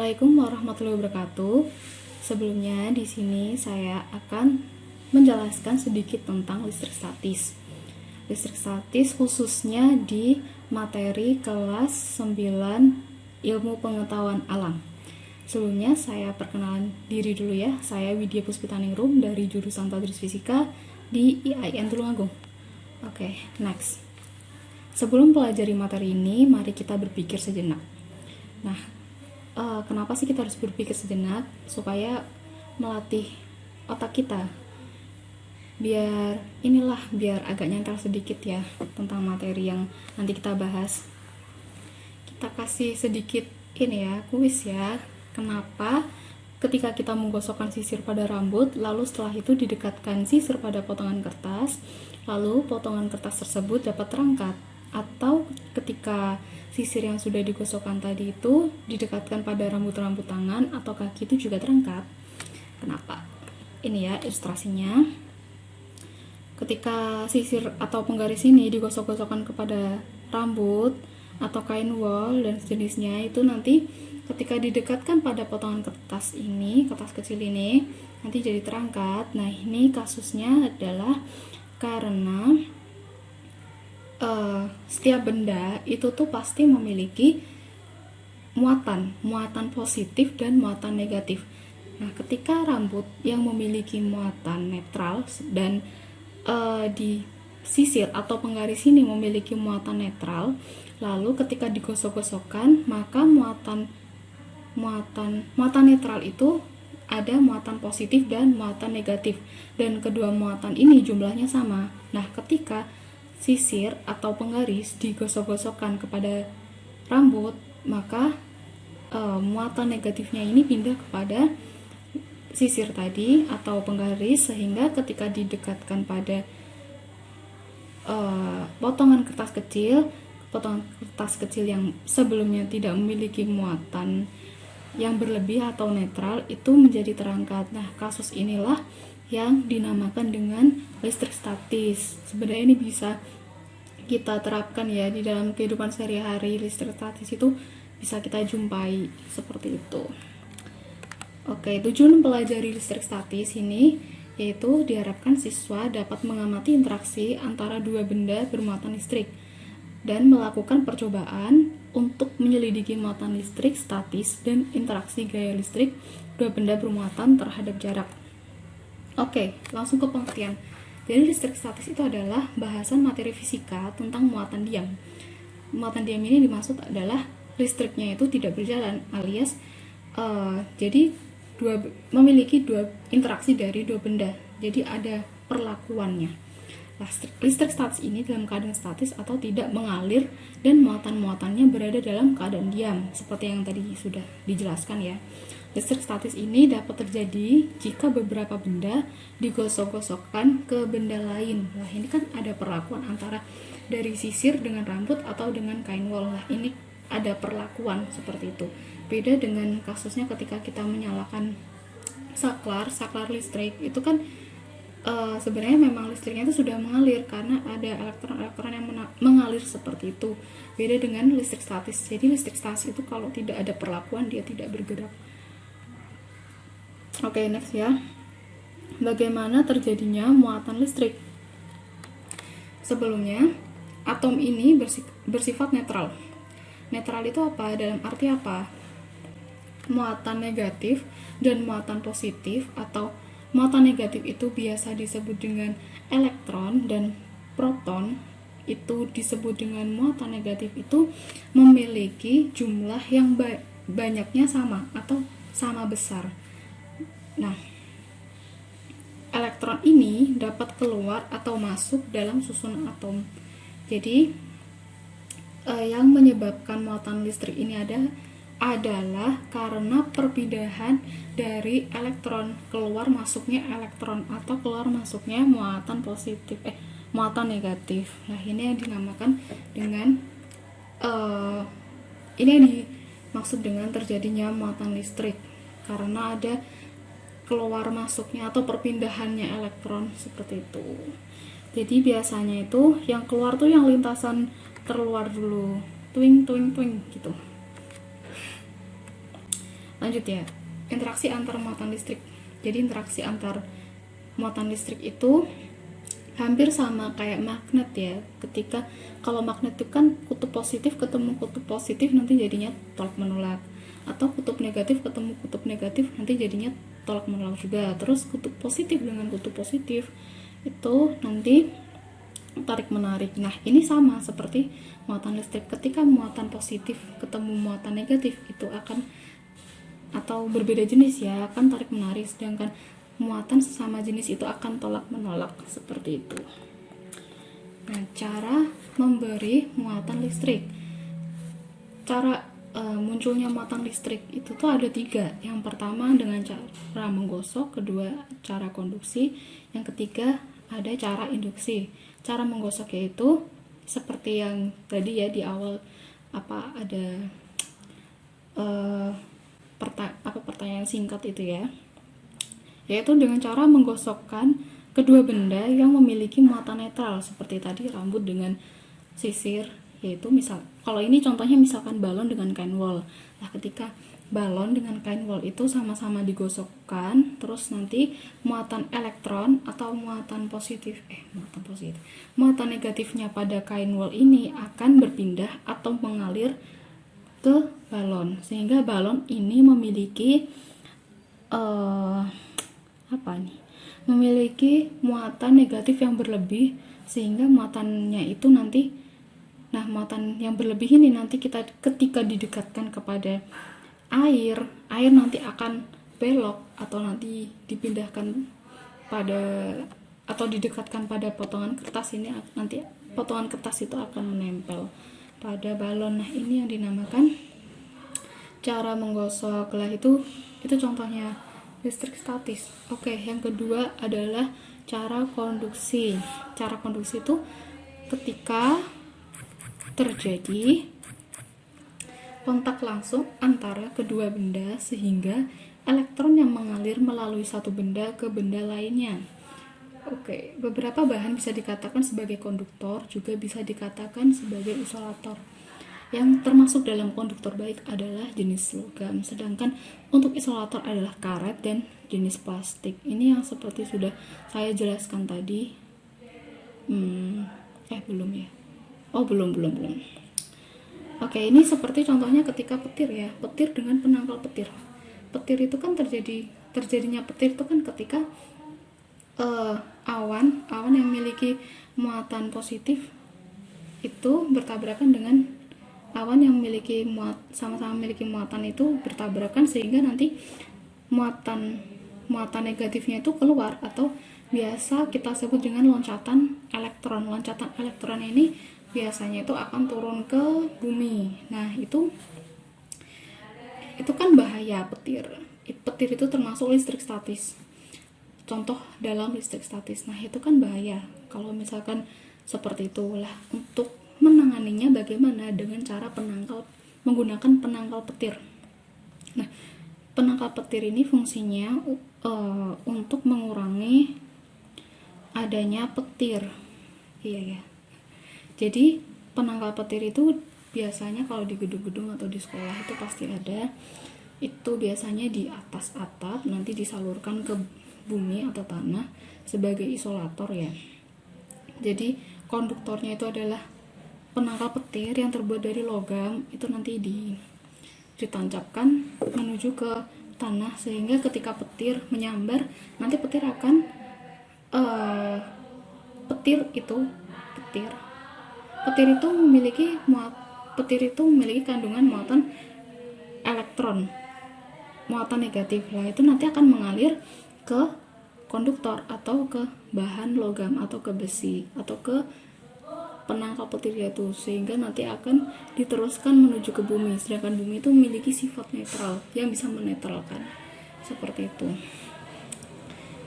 Assalamualaikum warahmatullahi wabarakatuh. Sebelumnya di sini saya akan menjelaskan sedikit tentang listrik statis. Listrik statis khususnya di materi kelas 9 Ilmu Pengetahuan Alam. Sebelumnya saya perkenalan diri dulu ya. Saya Widya Puspitaningrum dari jurusan Tadris Fisika di IAIN Tulungagung. Oke, next. Sebelum pelajari materi ini, mari kita berpikir sejenak. Nah, kenapa sih kita harus berpikir sejenak? Supaya melatih otak kita biar agak nyangkal sedikit ya tentang materi yang nanti kita bahas. Kita kasih sedikit kuis ya. Kenapa ketika kita menggosokkan sisir pada rambut, lalu setelah itu didekatkan sisir pada potongan kertas, lalu potongan kertas tersebut dapat terangkat, atau ketika sisir yang sudah digosokkan tadi itu didekatkan pada rambut-rambut tangan atau kaki itu juga terangkat. Kenapa? Ini ya ilustrasinya. Ketika sisir atau penggaris ini digosok-gosokkan kepada rambut atau kain wol dan sejenisnya, itu nanti ketika didekatkan pada potongan kertas ini, kertas kecil ini, nanti jadi terangkat. Nah, ini kasusnya adalah karena setiap benda itu tuh pasti memiliki muatan positif dan muatan negatif. Nah, ketika rambut yang memiliki muatan netral dan di sisir atau penggaris ini memiliki muatan netral, lalu ketika digosok-gosokkan, maka muatan netral itu ada muatan positif dan muatan negatif, dan kedua muatan ini jumlahnya sama. Nah, ketika sisir atau penggaris digosok-gosokkan kepada rambut, maka muatan negatifnya ini pindah kepada sisir tadi atau penggaris, sehingga ketika didekatkan pada potongan kertas kecil yang sebelumnya tidak memiliki muatan yang berlebih atau netral, itu menjadi terangkat. Nah, kasus inilah yang dinamakan dengan listrik statis. Sebenarnya ini bisa kita terapkan ya di dalam kehidupan sehari-hari. Listrik statis itu bisa kita jumpai seperti itu. Oke, tujuan mempelajari listrik statis ini yaitu diharapkan siswa dapat mengamati interaksi antara dua benda bermuatan listrik dan melakukan percobaan untuk menyelidiki muatan listrik statis dan interaksi gaya listrik dua benda bermuatan terhadap jarak. Oke, langsung ke pengertian. Jadi listrik statis itu adalah bahasan materi fisika tentang muatan diam. Muatan diam ini dimaksud adalah listriknya itu tidak berjalan, alias jadi memiliki dua interaksi dari dua benda. Jadi ada perlakuannya. Listrik statis ini dalam keadaan statis atau tidak mengalir dan muatan-muatannya berada dalam keadaan diam, seperti yang tadi sudah dijelaskan ya. Listrik statis ini dapat terjadi jika beberapa benda digosok-gosokkan ke benda lain. Nah, ini kan ada perlakuan antara dari sisir dengan rambut atau dengan kain wol. Nah, ini ada perlakuan seperti itu. Beda dengan kasusnya ketika kita menyalakan saklar listrik, itu kan sebenarnya memang listriknya itu sudah mengalir karena ada elektron-elektron yang mengalir seperti itu. Beda dengan listrik statis. Jadi listrik statis itu kalau tidak ada perlakuan, dia tidak bergerak. Oke, next ya. Bagaimana terjadinya muatan listrik? Sebelumnya, atom ini bersifat netral. Netral itu apa? Dalam arti apa? Muatan negatif dan muatan positif, atau muatan negatif itu biasa disebut dengan elektron, dan proton itu disebut dengan muatan negatif, itu memiliki jumlah yang banyaknya sama atau sama besar. Nah, elektron ini dapat keluar atau masuk dalam susunan atom. Jadi yang menyebabkan muatan listrik ini adalah karena perpindahan dari elektron, keluar masuknya elektron atau keluar masuknya muatan negatif. Nah, ini yang dinamakan dengan ini yang dimaksud dengan terjadinya muatan listrik, karena ada keluar masuknya atau perpindahannya elektron seperti itu. Jadi biasanya itu yang keluar tuh yang lintasan terluar dulu, twing gitu. Lanjut ya, interaksi antar muatan listrik. Jadi interaksi antar muatan listrik itu hampir sama kayak magnet ya. Ketika kalau magnet itu kan kutub positif ketemu kutub positif nanti jadinya tolak menolak, atau kutub negatif ketemu kutub negatif nanti jadinya tolak menolak juga. Terus kutub positif dengan kutub positif itu nanti tarik menarik. Nah, ini sama seperti muatan listrik. Ketika muatan positif ketemu muatan negatif itu akan, atau berbeda jenis ya, akan tarik menarik, sedangkan muatan sesama jenis itu akan tolak menolak, seperti itu. Nah, cara memberi muatan listrik. Cara munculnya muatan listrik itu tuh ada 3. Yang pertama dengan cara menggosok, kedua cara konduksi, yang ketiga ada cara induksi. Cara menggosok yaitu seperti yang tadi ya di awal ada pertanyaan singkat itu ya, yaitu dengan cara menggosokkan kedua benda yang memiliki muatan netral seperti tadi rambut dengan sisir, yaitu misal kalau ini contohnya misalkan balon dengan kain wol. Nah, ketika balon dengan kain wol itu sama-sama digosokkan, terus nanti muatan elektron atau muatan negatifnya pada kain wol ini akan berpindah atau mengalir ke balon, sehingga balon ini memiliki memiliki muatan negatif yang berlebih, sehingga muatannya itu nanti, muatan yang berlebih ini nanti ketika didekatkan kepada air nanti akan belok, atau nanti dipindahkan atau didekatkan pada potongan kertas ini, nanti potongan kertas itu akan menempel pada balon. Nah, ini yang dinamakan cara menggosok. Lah itu contohnya listrik statis. Oke, yang kedua adalah cara konduksi. Cara konduksi itu ketika terjadi kontak langsung antara kedua benda sehingga elektron yang mengalir melalui satu benda ke benda lainnya. Oke, beberapa bahan bisa dikatakan sebagai konduktor, juga bisa dikatakan sebagai isolator. Yang termasuk dalam konduktor baik adalah jenis logam, sedangkan untuk isolator adalah karet dan jenis plastik. Ini yang seperti sudah saya jelaskan tadi. Belum ya? Belum. Oke, ini seperti contohnya ketika petir ya, petir dengan penangkal petir. Petir itu kan terjadinya petir itu kan ketika awan yang memiliki muatan positif itu bertabrakan dengan awan yang sama-sama memiliki muatan itu bertabrakan, sehingga nanti muatan negatifnya itu keluar, atau biasa kita sebut dengan loncatan elektron. Loncatan elektron ini biasanya itu akan turun ke bumi. Nah, itu kan bahaya petir. Petir itu termasuk listrik statis. Contoh dalam listrik statis. Nah, itu kan bahaya. Kalau misalkan seperti itulah, untuk menanganinya bagaimana? Dengan cara menggunakan penangkal petir. Nah, penangkal petir ini fungsinya untuk mengurangi adanya petir. Iya ya. Jadi penangkal petir itu biasanya kalau di gedung-gedung atau di sekolah itu pasti ada. Itu biasanya di atas atap, nanti disalurkan ke bumi atau tanah sebagai isolator ya. Jadi konduktornya itu adalah penangkal petir yang terbuat dari logam, itu nanti ditancapkan menuju ke tanah, sehingga ketika petir menyambar, nanti petir akan petir itu memiliki kandungan muatan elektron, muatan negatif. Nah, itu nanti akan mengalir ke konduktor atau ke bahan logam atau ke besi atau ke penangkal petir itu, sehingga nanti akan diteruskan menuju ke bumi. Sedangkan bumi itu memiliki sifat netral yang bisa menetralkan, seperti itu.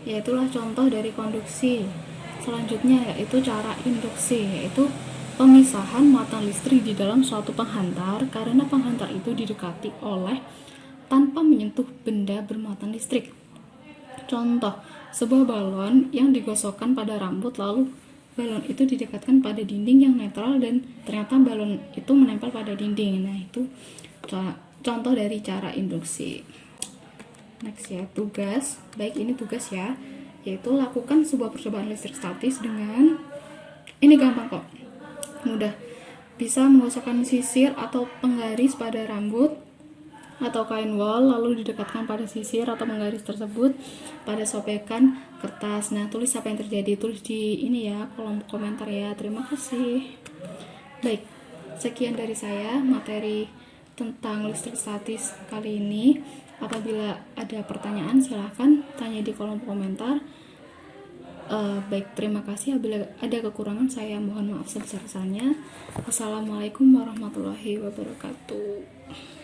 Ya, itulah contoh dari konduksi. Selanjutnya yaitu cara induksi, yaitu pemisahan muatan listrik di dalam suatu penghantar karena penghantar itu didekati oleh tanpa menyentuh benda bermuatan listrik. Contoh, sebuah balon yang digosokkan pada rambut, lalu balon itu didekatkan pada dinding yang netral dan ternyata balon itu menempel pada dinding. Nah, itu contoh dari cara induksi. Next ya, tugas. Baik, ini tugas ya, yaitu lakukan sebuah percobaan listrik statis dengan, ini gampang kok, mudah. Bisa mengosokkan sisir atau penggaris pada rambut atau kain wol, lalu didekatkan pada sisir atau penggaris tersebut pada sobekan kertas. Nah, tulis apa yang terjadi, tulis di ini ya, kolom komentar ya. Terima kasih. Baik, sekian dari saya materi tentang listrik statis kali ini. Apabila ada pertanyaan silahkan tanya di kolom komentar. Baik, terima kasih. Apabila ada kekurangan saya mohon maaf sebesar-besarnya. Wassalamualaikum warahmatullahi wabarakatuh.